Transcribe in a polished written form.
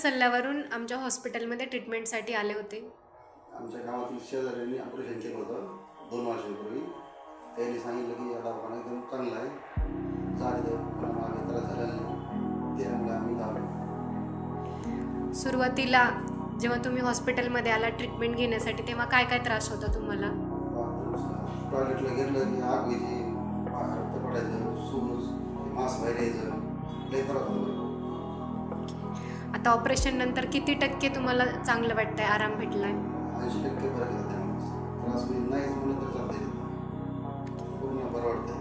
सल्ल्यावरून आमच्या हॉस्पिटलमध्ये ट्रीटमेंटसाठी आले होते. आमच्या गावातील शेजाऱ्यांनी ऑपरेशन केलं होतं 2 वर्षापूर्वी. त्यांनी सांगितलं की आता दवाखाना एकदम चांगला आहे, चालेल, पण मागे त्रास झालेला नाही, त्यामुळे आम्ही धावलो. सुरुवातीला जेव्हा तुम्ही हॉस्पिटलमध्ये आला ट्रीटमेंट घेण्यासाठी तेव्हा काय काय त्रास होता तुम्हाला? टॉयलेटला गेलं की आग व्हायची, रक्त पडायचं, सूज, मांस बाहेर यायचं, लई त्रास होतो. आता ऑपरेशन नंतर किती टक्के तुम्हाला चांगलं वाटतंय, आराम भेटलाय? 80% फरक येतो. त्रास नाहीच म्हणलं तर चालतंय, पूर्ण बरं वाटतंय.